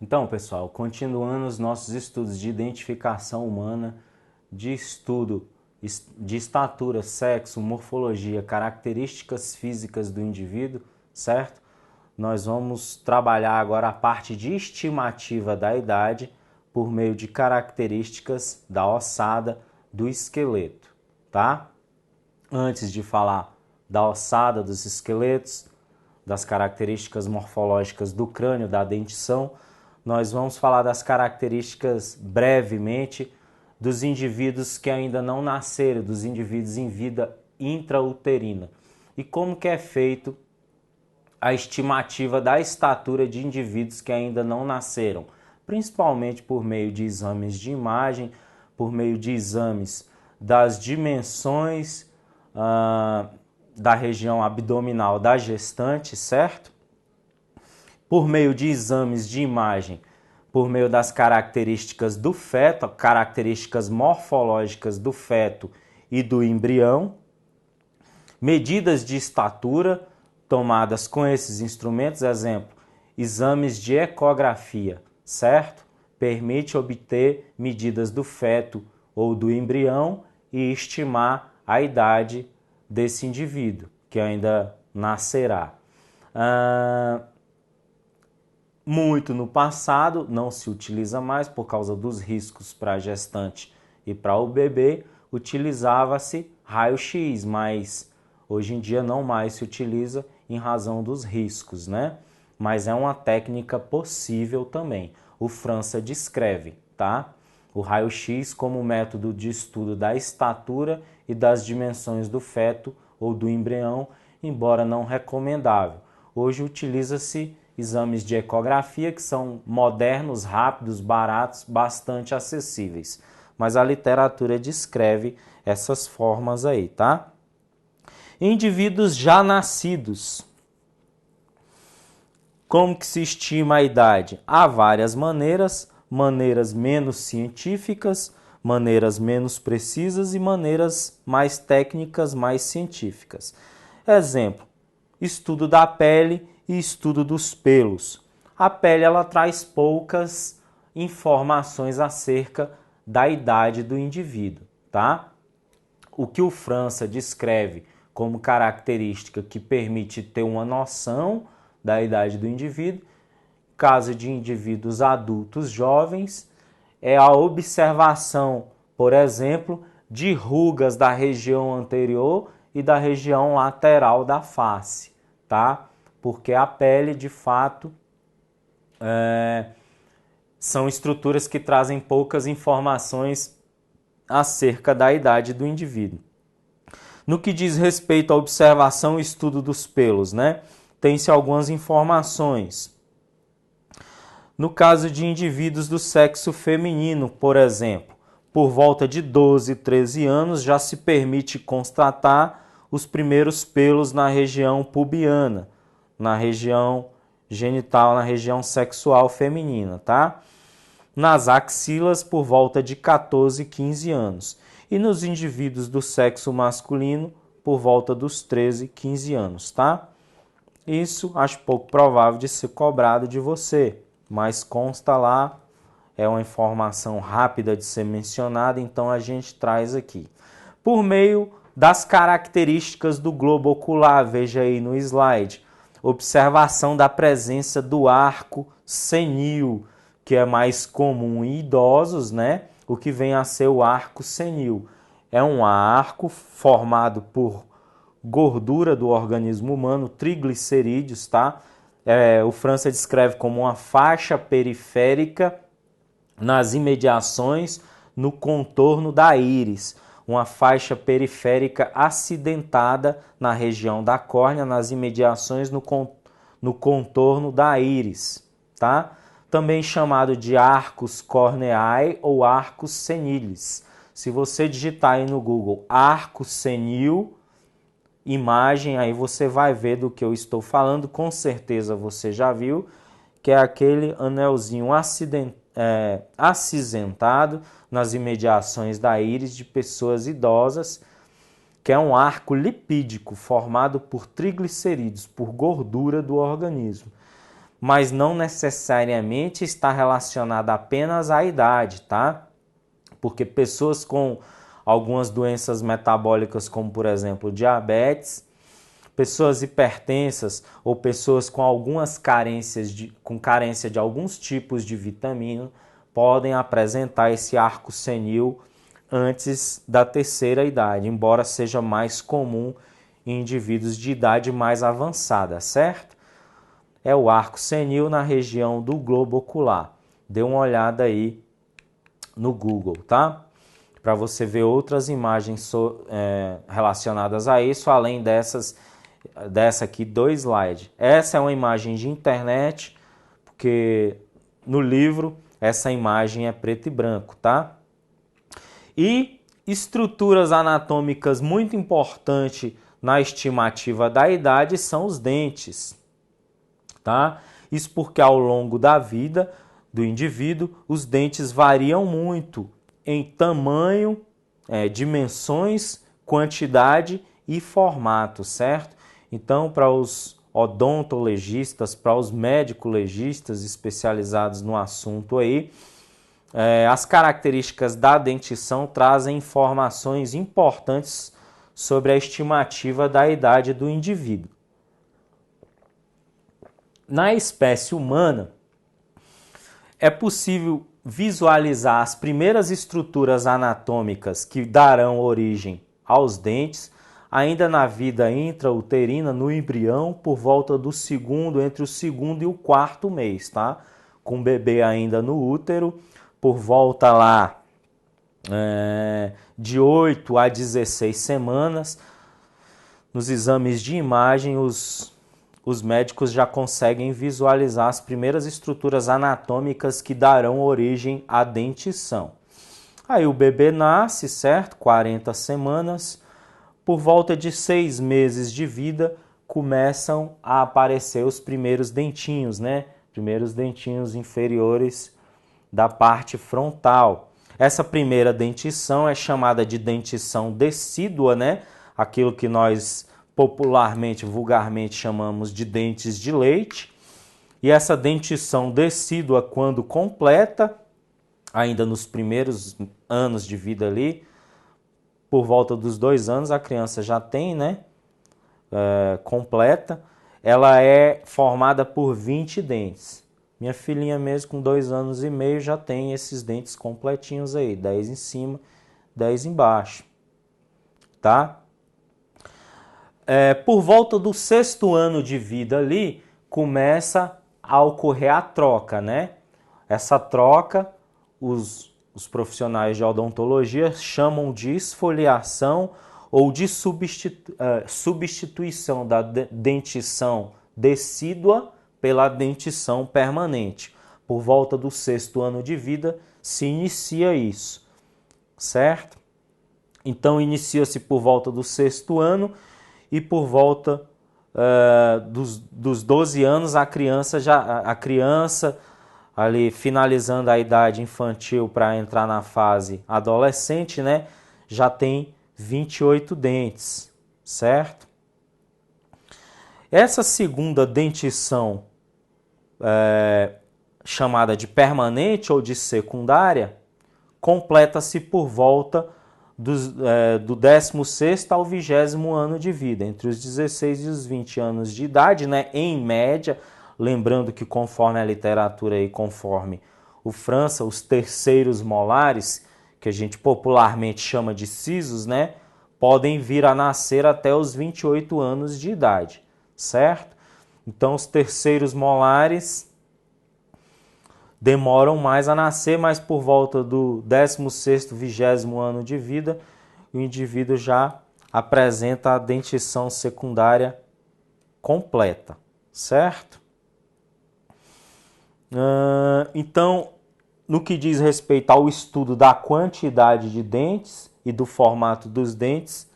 Então, pessoal, continuando os nossos estudos de identificação humana, de estudo de estatura, sexo, morfologia, características físicas do indivíduo, certo? Nós vamos trabalhar agora a parte de estimativa da idade por meio de características da ossada do esqueleto, tá? Antes de falar da ossada dos esqueletos, das características morfológicas do crânio, da dentição, nós vamos falar das características brevemente dos indivíduos que ainda não nasceram, dos indivíduos em vida intrauterina. E como que é feito a estimativa da estatura de indivíduos que ainda não nasceram, principalmente por meio de exames de imagem, por meio de exames das dimensões da região abdominal da gestante, certo? Por meio de exames de imagem, por meio das características do feto, características morfológicas do feto e do embrião, medidas de estatura tomadas com esses instrumentos, exemplo, exames de ecografia, certo? Permite obter medidas do feto ou do embrião e estimar a idade desse indivíduo, que ainda nascerá. Muito no passado, não se utiliza mais por causa dos riscos para a gestante e para o bebê, utilizava-se raio-x, mas hoje em dia não mais se utiliza em razão dos riscos, né? Mas é uma técnica possível também. O França descreve, tá? O raio-x como método de estudo da estatura e das dimensões do feto ou do embrião, embora não recomendável. Hoje utiliza-se exames de ecografia que são modernos, rápidos, baratos, bastante acessíveis. Mas a literatura descreve essas formas aí, tá? Indivíduos já nascidos. Como que se estima a idade? Há várias maneiras, maneiras menos científicas, maneiras menos precisas e maneiras mais técnicas, mais científicas. Exemplo, estudo da pele e estudo dos pelos. A pele ela traz poucas informações acerca da idade do indivíduo, tá? O que o França descreve como característica que permite ter uma noção da idade do indivíduo, caso de indivíduos adultos jovens, é a observação, por exemplo, de rugas da região anterior e da região lateral da face, tá? Porque a pele, de fato, são estruturas que trazem poucas informações acerca da idade do indivíduo. No que diz respeito à observação e estudo dos pelos, né? Tem-se algumas informações. No caso de indivíduos do sexo feminino, por exemplo, por volta de 12, 13 anos já se permite constatar os primeiros pelos na região pubiana, na região genital, na região sexual feminina, tá? Nas axilas por volta de 14, 15 anos. E nos indivíduos do sexo masculino por volta dos 13, 15 anos, tá? Isso acho pouco provável de ser cobrado de você, mas consta lá, é uma informação rápida de ser mencionada, então a gente traz aqui. Por meio das características do globo ocular, veja aí no slide, observação da presença do arco senil, que é mais comum em idosos, né? O que vem a ser o arco senil. É um arco formado por gordura do organismo humano, triglicerídeos, tá? O França descreve como uma faixa periférica nas imediações no contorno da íris, uma faixa periférica acidentada na região da córnea, nas imediações no contorno da íris, tá? Também chamado de arcos corneae ou arcos senilis. Se você digitar aí no Google arco senil, imagem, aí você vai ver do que eu estou falando, com certeza você já viu, que é aquele anelzinho acinzentado nas imediações da íris de pessoas idosas, que é um arco lipídico formado por triglicerídeos, por gordura do organismo. mas não necessariamente está relacionada apenas à idade, tá? Porque pessoas com algumas doenças metabólicas, como por exemplo diabetes, pessoas hipertensas ou pessoas com algumas carência de alguns tipos de vitamina podem apresentar esse arco senil antes da terceira idade, embora seja mais comum em indivíduos de idade mais avançada, certo? É o arco senil na região do globo ocular. Dê uma olhada aí no Google, tá? Para você ver outras imagens relacionadas a isso, além dessa aqui do slide. Essa é uma imagem de internet, porque no livro essa imagem é preto e branco, tá? E estruturas anatômicas muito importantes na estimativa da idade são os dentes, tá? Isso porque ao longo da vida do indivíduo, os dentes variam muito em tamanho, dimensões, quantidade e formato, certo? Então, para os odontologistas, para os médico-legistas especializados no assunto aí, as características da dentição trazem informações importantes sobre a estimativa da idade do indivíduo. Na espécie humana, é possível visualizar as primeiras estruturas anatômicas que darão origem aos dentes ainda na vida intrauterina, no embrião, por volta do entre o segundo e o quarto mês, tá? Com o bebê ainda no útero, por volta lá de 8 a 16 semanas, nos exames de imagem, os médicos já conseguem visualizar as primeiras estruturas anatômicas que darão origem à dentição. Aí o bebê nasce, certo? 40 semanas. Por volta de 6 meses de vida, começam a aparecer os primeiros dentinhos, né? Primeiros dentinhos inferiores da parte frontal. Essa primeira dentição é chamada de dentição decídua, né? Aquilo que nós popularmente, vulgarmente chamamos de dentes de leite. E essa dentição decídua, quando completa, ainda nos primeiros anos de vida ali, por volta dos 2 anos, a criança já tem, né? Completa. Ela é formada por 20 dentes. Minha filhinha mesmo, com 2 anos e meio, já tem esses dentes completinhos aí. 10 em cima, 10 embaixo. Tá? Por volta do 6º ano de vida ali, começa a ocorrer a troca, né? Essa troca, os profissionais de odontologia chamam de esfoliação ou de substituição da dentição decídua pela dentição permanente. Por volta do 6º ano de vida se inicia isso, certo? Então inicia-se por volta do 6º ano e por volta dos 12 anos a criança ali finalizando a idade infantil para entrar na fase adolescente, né, já tem 28 dentes, certo? Essa segunda dentição, chamada de permanente ou de secundária, completa-se por volta do 16º ao 20º ano de vida, entre os 16 e os 20 anos de idade, né, em média. Lembrando que conforme a literatura e conforme o França, os terceiros molares, que a gente popularmente chama de sisos, né, podem vir a nascer até os 28 anos de idade, certo? Então os terceiros molares demoram mais a nascer, mas por volta do 16º, 20º ano de vida, o indivíduo já apresenta a dentição secundária completa, certo? Então, no que diz respeito ao estudo da quantidade de dentes e do formato dos dentes,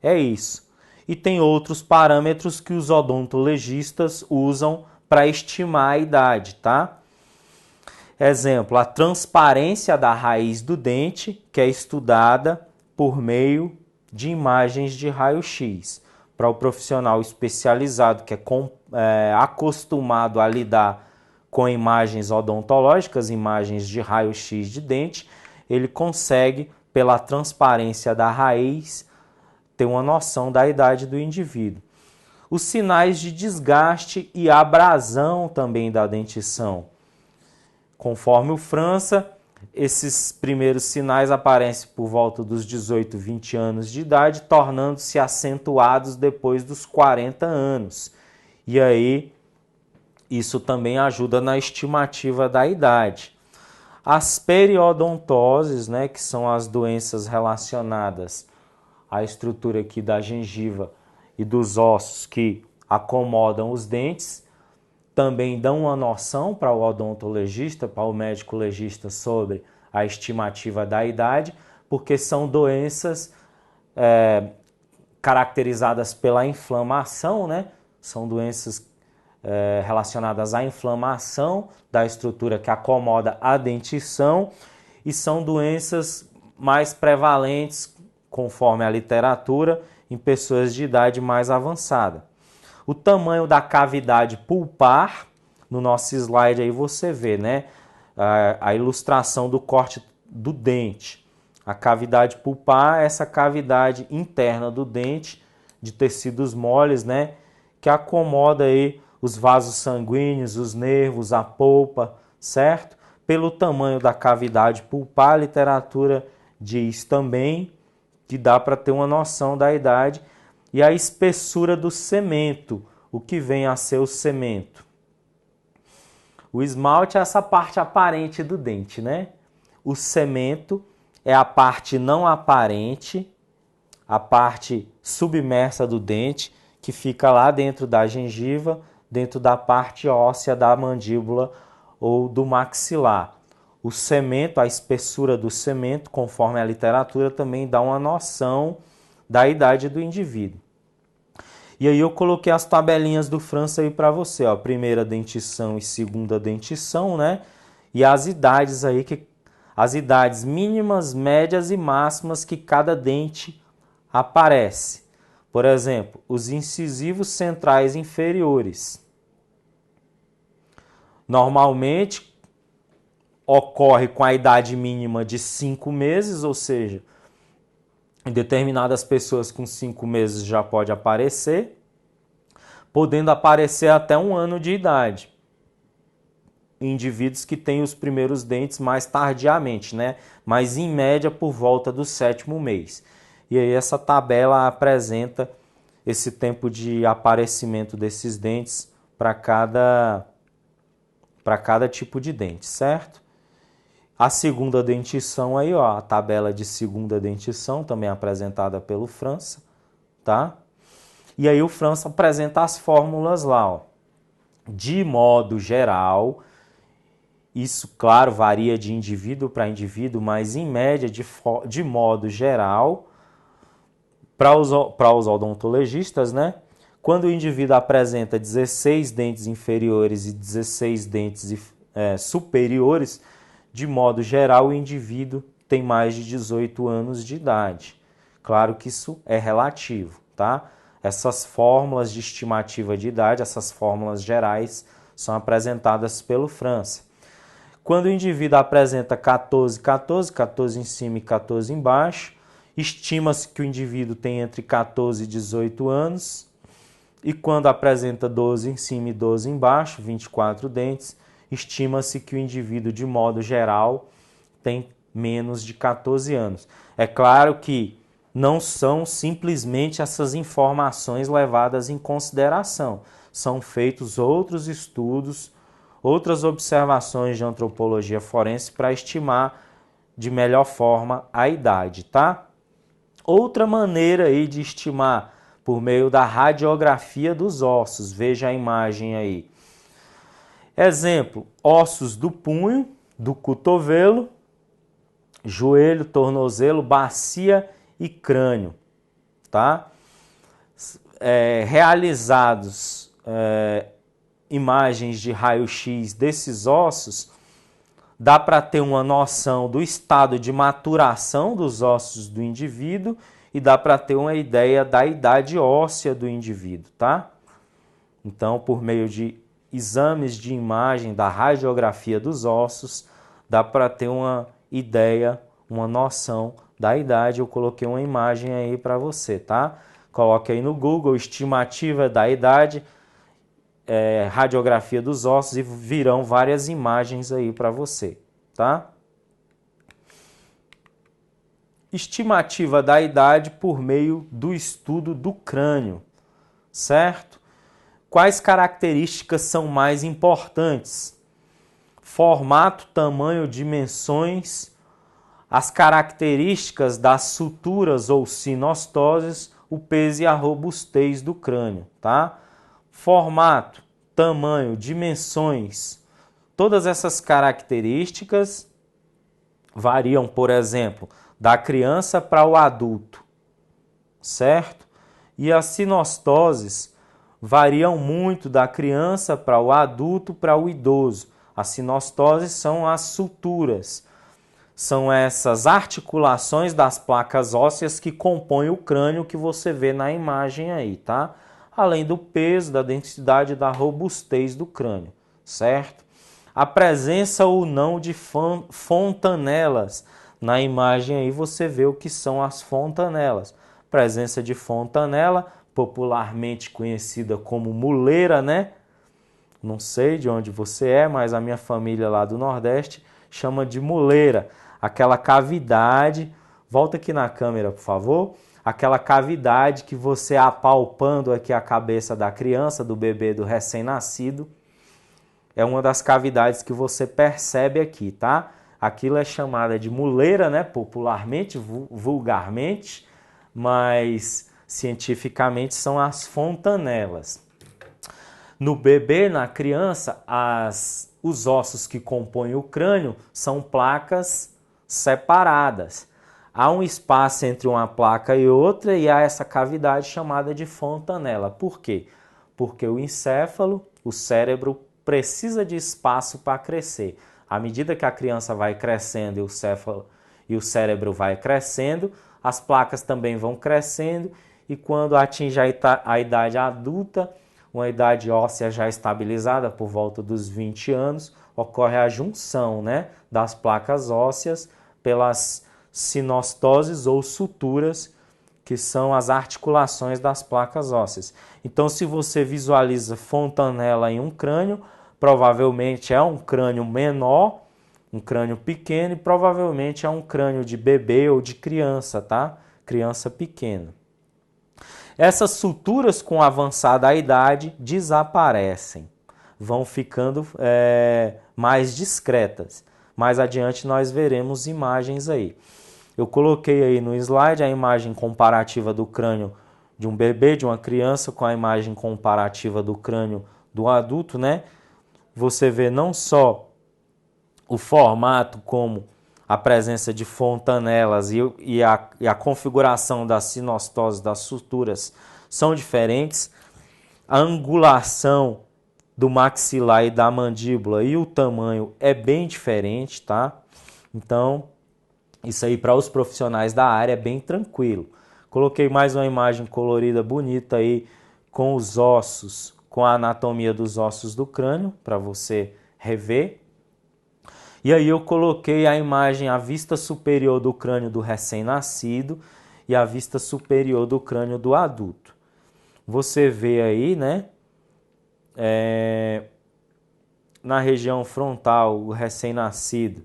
é isso. E tem outros parâmetros que os odontologistas usam para estimar a idade, tá? Exemplo, a transparência da raiz do dente, que é estudada por meio de imagens de raio-x. Para o profissional especializado que é acostumado a lidar com imagens odontológicas, imagens de raio-x de dente, ele consegue, pela transparência da raiz, ter uma noção da idade do indivíduo. Os sinais de desgaste e abrasão também da dentição. Conforme o França, esses primeiros sinais aparecem por volta dos 18, 20 anos de idade, tornando-se acentuados depois dos 40 anos. E aí, isso também ajuda na estimativa da idade. As periodontoses, né, que são as doenças relacionadas à estrutura aqui da gengiva e dos ossos que acomodam os dentes, também dão uma noção para o odontologista, para o médico legista sobre a estimativa da idade, porque são doenças caracterizadas pela inflamação, né? São doenças relacionadas à inflamação da estrutura que acomoda a dentição e são doenças mais prevalentes, conforme a literatura, em pessoas de idade mais avançada. O tamanho da cavidade pulpar, no nosso slide aí você vê, né? A ilustração do corte do dente. A cavidade pulpar é essa cavidade interna do dente, de tecidos moles, né? Que acomoda aí os vasos sanguíneos, os nervos, a polpa, certo? Pelo tamanho da cavidade pulpar, a literatura diz também que dá para ter uma noção da idade. E a espessura do cemento, o que vem a ser o cemento? O esmalte é essa parte aparente do dente, né? O cemento é a parte não aparente, a parte submersa do dente, que fica lá dentro da gengiva, dentro da parte óssea da mandíbula ou do maxilar. O cemento, a espessura do cemento, conforme a literatura, também dá uma noção da idade do indivíduo. E aí eu coloquei as tabelinhas do França aí para você, ó, primeira dentição e segunda dentição, né? E as idades aí, as idades mínimas, médias e máximas que cada dente aparece. Por exemplo, os incisivos centrais inferiores. Normalmente ocorre com a idade mínima de 5 meses, ou seja, em determinadas pessoas com 5 meses já pode aparecer, podendo aparecer até 1 ano de idade. Indivíduos que têm os primeiros dentes mais tardiamente, né? Mas em média por volta do 7º mês. E aí essa tabela apresenta esse tempo de aparecimento desses dentes para cada tipo de dente, certo? A segunda dentição aí, ó, a tabela de segunda dentição, também apresentada pelo França, tá? E aí o França apresenta as fórmulas lá, ó. De modo geral, isso, claro, varia de indivíduo para indivíduo, mas em média, de modo geral, para os odontologistas, né? Quando o indivíduo apresenta 16 dentes inferiores e 16 dentes superiores, de modo geral, o indivíduo tem mais de 18 anos de idade. Claro que isso é relativo, tá? Essas fórmulas de estimativa de idade, essas fórmulas gerais, são apresentadas pelo França. Quando o indivíduo apresenta 14 em cima e 14 embaixo, estima-se que o indivíduo tem entre 14 e 18 anos. E quando apresenta 12 em cima e 12 embaixo, 24 dentes, estima-se que o indivíduo, de modo geral, tem menos de 14 anos. É claro que não são simplesmente essas informações levadas em consideração. São feitos outros estudos, outras observações de antropologia forense para estimar de melhor forma a idade, tá? Outra maneira aí de estimar por meio da radiografia dos ossos. Veja a imagem aí. Exemplo, ossos do punho, do cotovelo, joelho, tornozelo, bacia e crânio, tá? Realizados imagens de raio-x desses ossos, dá para ter uma noção do estado de maturação dos ossos do indivíduo e dá para ter uma ideia da idade óssea do indivíduo, tá? Então, por meio de exames de imagem da radiografia dos ossos, dá para ter uma ideia, uma noção da idade. Eu coloquei uma imagem aí para você, tá? Coloque aí no Google, estimativa da idade, radiografia dos ossos, e virão várias imagens aí para você, tá? Estimativa da idade por meio do estudo do crânio, certo? Quais características são mais importantes? Formato, tamanho, dimensões, as características das suturas ou sinostoses, o peso e a robustez do crânio, tá? Formato, tamanho, dimensões, todas essas características variam, por exemplo, da criança para o adulto, certo? E as sinostoses variam muito da criança para o adulto, para o idoso. As sinostoses são as suturas, são essas articulações das placas ósseas que compõem o crânio que você vê na imagem aí, tá? Além do peso, da densidade e da robustez do crânio, certo? A presença ou não de fontanelas. Na imagem aí você vê o que são as fontanelas. Presença de fontanela, popularmente conhecida como muleira, né? Não sei de onde você é, mas a minha família lá do Nordeste chama de muleira. Aquela cavidade, volta aqui na câmera, por favor. Aquela cavidade que você apalpando aqui a cabeça da criança, do bebê, do recém-nascido, é uma das cavidades que você percebe aqui, tá? Aquilo é chamada de muleira, né? Popularmente, vulgarmente, mas cientificamente são as fontanelas. No bebê, na criança, os ossos que compõem o crânio são placas separadas. Há um espaço entre uma placa e outra e há essa cavidade chamada de fontanela. Por quê? Porque o encéfalo, o cérebro, precisa de espaço para crescer. À medida que a criança vai crescendo e o cérebro vai crescendo, as placas também vão crescendo, e quando atinge a idade adulta, uma idade óssea já estabilizada por volta dos 20 anos, ocorre a junção, né, das placas ósseas pelas sinostoses ou suturas, que são as articulações das placas ósseas. Então, se você visualiza fontanela em um crânio, provavelmente é um crânio menor, um crânio pequeno, e provavelmente é um crânio de bebê ou de criança, tá? Criança pequena. Essas suturas com avançada idade desaparecem, vão ficando mais discretas. Mais adiante nós veremos imagens aí. Eu coloquei aí no slide a imagem comparativa do crânio de um bebê, de uma criança, com a imagem comparativa do crânio do adulto, né? Você vê não só o formato, como a presença de fontanelas e a configuração das sinostoses, das suturas, são diferentes. A angulação do maxilar e da mandíbula e o tamanho é bem diferente, tá? Então, isso aí para os profissionais da área é bem tranquilo. Coloquei mais uma imagem colorida bonita aí com os ossos, com a anatomia dos ossos do crânio, para você rever. E aí eu coloquei a imagem, a vista superior do crânio do recém-nascido e a vista superior do crânio do adulto. Você vê aí, né? Na região frontal, o recém-nascido,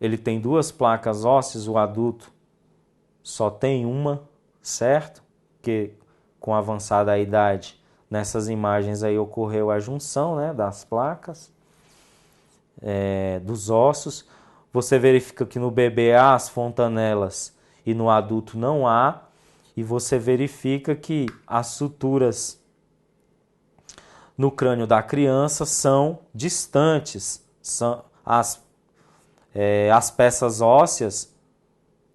ele tem duas placas ósseas, o adulto só tem uma, certo? Porque com a avançada idade, nessas imagens aí ocorreu a junção, né, das placas, dos ossos. Você verifica que no bebê há as fontanelas e no adulto não há. E você verifica que as suturas no crânio da criança são distantes. São as peças ósseas,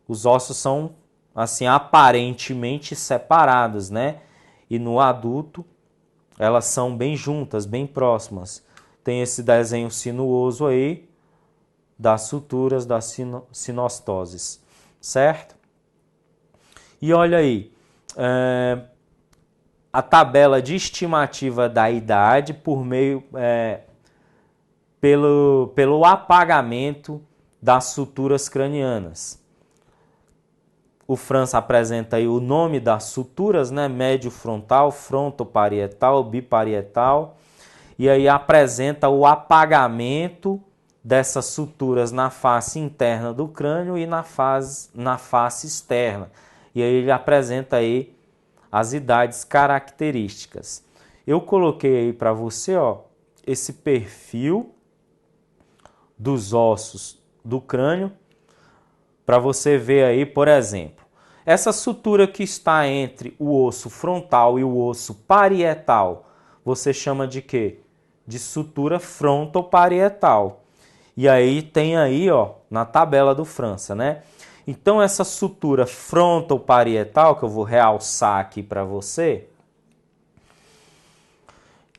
os ossos são assim aparentemente separados, né? E no adulto elas são bem juntas, bem próximas. Tem esse desenho sinuoso aí das suturas das sinostoses, certo? E olha aí, a tabela de estimativa da idade por meio pelo apagamento das suturas cranianas. O França apresenta aí o nome das suturas, né? Médio frontal, frontoparietal, biparietal, e aí apresenta o apagamento dessas suturas na face interna do crânio e na face externa. E aí ele apresenta aí as idades características. Eu coloquei aí para você, ó, esse perfil dos ossos do crânio, para você ver aí, por exemplo, essa sutura que está entre o osso frontal e o osso parietal, você chama de quê? De sutura frontoparietal. E aí tem aí, ó, na tabela do França, né? Então essa sutura frontoparietal, que eu vou realçar aqui para você,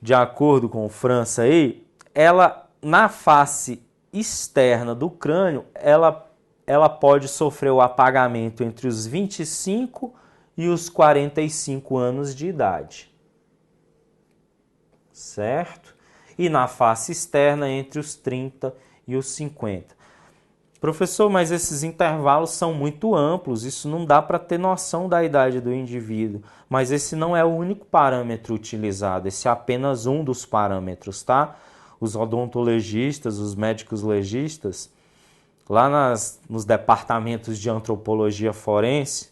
de acordo com o França aí, ela na face externa do crânio, ela pode sofrer o apagamento entre os 25 e os 45 anos de idade. Certo? E na face externa entre os 30 e os 50. Professor, mas esses intervalos são muito amplos, isso não dá para ter noção da idade do indivíduo. Mas esse não é o único parâmetro utilizado, esse é apenas um dos parâmetros, tá? Os odontologistas, os médicos legistas, lá nos departamentos de antropologia forense,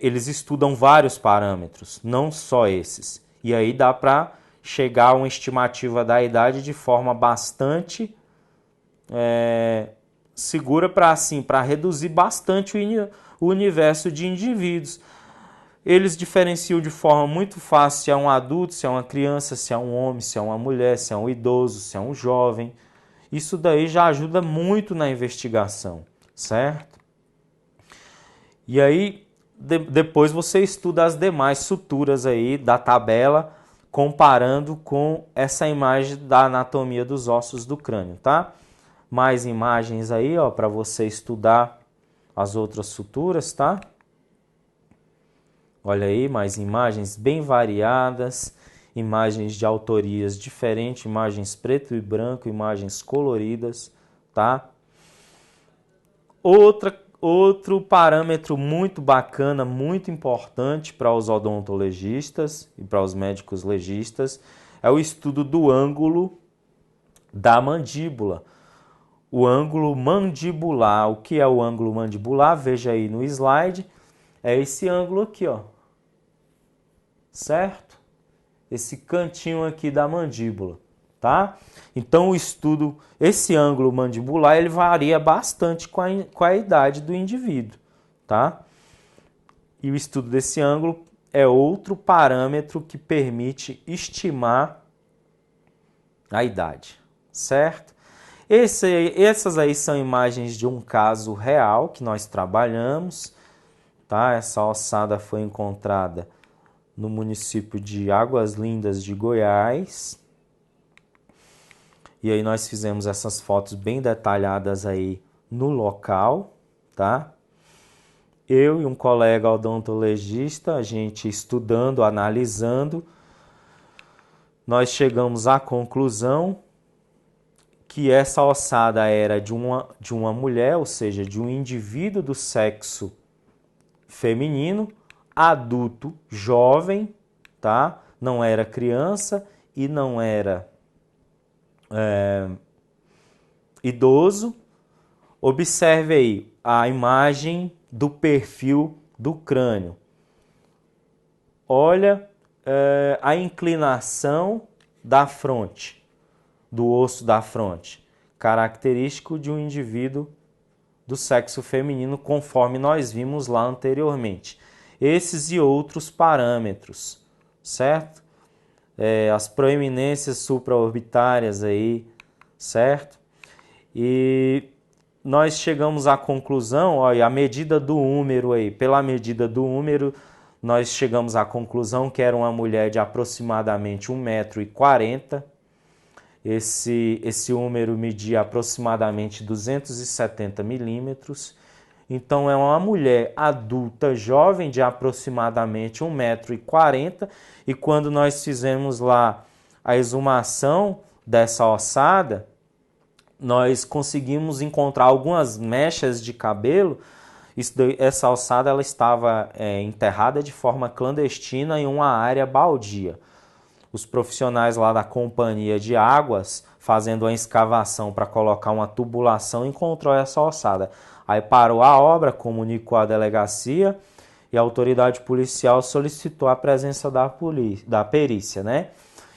eles estudam vários parâmetros, não só esses. E aí dá para chegar a uma estimativa da idade de forma bastante segura para reduzir bastante o universo de indivíduos. Eles diferenciam de forma muito fácil se é um adulto, se é uma criança, se é um homem, se é uma mulher, se é um idoso, se é um jovem. Isso daí já ajuda muito na investigação, certo? E aí, depois você estuda as demais suturas aí da tabela, comparando com essa imagem da anatomia dos ossos do crânio, tá? Mais imagens aí, ó, para você estudar as outras suturas, tá? Olha aí, mais imagens bem variadas, imagens de autorias diferentes, imagens preto e branco, imagens coloridas, tá? Outro parâmetro muito bacana, muito importante para os odontologistas e para os médicos legistas é o estudo do ângulo da mandíbula. O ângulo mandibular. O que é o ângulo mandibular? Veja aí no slide. É esse ângulo aqui, ó. Certo? Esse cantinho aqui da mandíbula, tá? Então o estudo, esse ângulo mandibular, ele varia bastante com a idade do indivíduo, tá? E o estudo desse ângulo é outro parâmetro que permite estimar a idade, certo? Essas aí são imagens de um caso real que nós trabalhamos, tá? Essa ossada foi encontrada no município de Águas Lindas de Goiás. E aí nós fizemos essas fotos bem detalhadas aí no local, tá? Eu e um colega odontologista, a gente estudando, analisando, nós chegamos à conclusão que essa ossada era de uma mulher, ou seja, de um indivíduo do sexo feminino, adulto, jovem, tá? Não era criança e não era idoso. Observe aí a imagem do perfil do crânio. Olha a inclinação da fronte, do osso da fronte, característico de um indivíduo do sexo feminino, conforme nós vimos lá anteriormente. Esses e outros parâmetros, certo? As proeminências supraorbitárias aí, certo? E nós chegamos à conclusão, olha, a medida do húmero aí, pela medida do húmero, nós chegamos à conclusão que era uma mulher de aproximadamente 1,40 m. Esse húmero media aproximadamente 270 milímetros Então é uma mulher adulta, jovem, de aproximadamente 1,40 m, e quando nós fizemos lá a exumação dessa ossada, nós conseguimos encontrar algumas mechas de cabelo. Essa ossada ela estava enterrada de forma clandestina em uma área baldia. Os profissionais lá da Companhia de Águas, fazendo uma escavação para colocar uma tubulação, encontrou essa ossada. Aí parou a obra, comunicou à delegacia e a autoridade policial solicitou a presença da perícia, né?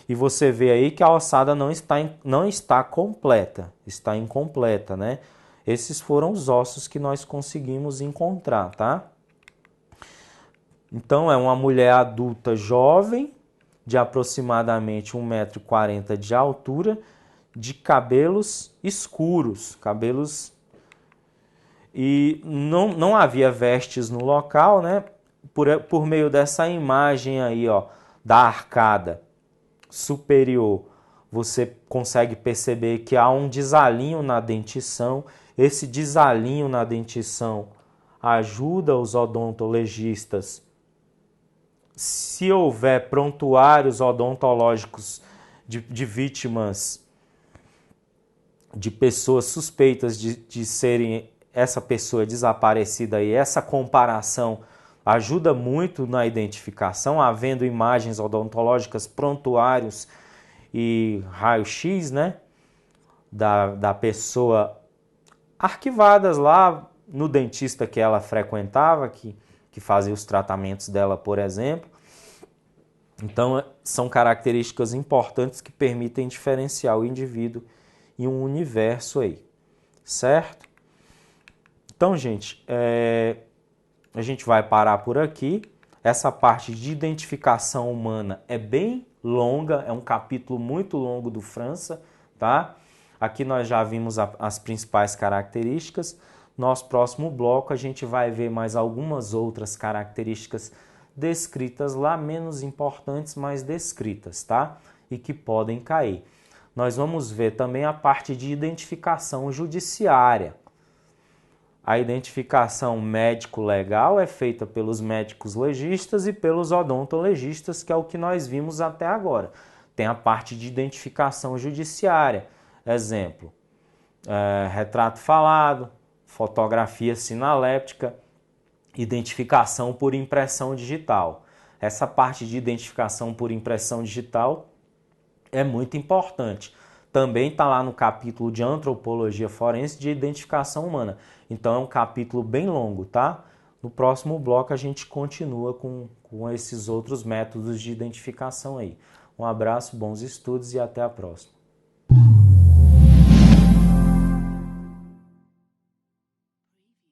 E você vê aí que a ossada não está completa, está incompleta, né? Esses foram os ossos que nós conseguimos encontrar, tá? Então é uma mulher adulta jovem, de aproximadamente 1,40 m de altura, de cabelos escuros, e não havia vestes no local, né? Por meio dessa imagem aí, ó, da arcada superior, você consegue perceber que há um desalinho na dentição. Esse desalinho na dentição ajuda os odontologistas, se houver prontuários odontológicos de vítimas, de pessoas suspeitas de serem essa pessoa desaparecida, e essa comparação ajuda muito na identificação, havendo imagens odontológicas, prontuários e raio-x, né, da pessoa arquivadas lá no dentista que ela frequentava, que fazia os tratamentos dela, por exemplo. Então, são características importantes que permitem diferenciar o indivíduo em um universo aí, certo? Então, gente, a gente vai parar por aqui. Essa parte de identificação humana é bem longa, é um capítulo muito longo do França, tá? Aqui nós já vimos as principais características. Nosso próximo bloco a gente vai ver mais algumas outras características descritas lá, menos importantes, mas descritas, tá? E que podem cair. Nós vamos ver também a parte de identificação judiciária. A identificação médico-legal é feita pelos médicos legistas e pelos odontologistas, que é o que nós vimos até agora. Tem a parte de identificação judiciária. Exemplo, retrato falado, fotografia sinaléptica, identificação por impressão digital. Essa parte de identificação por impressão digital é muito importante. Também está lá no capítulo de antropologia forense de identificação humana. Então é um capítulo bem longo, tá? No próximo bloco a gente continua com esses outros métodos de identificação aí. Um abraço, bons estudos e até a próxima.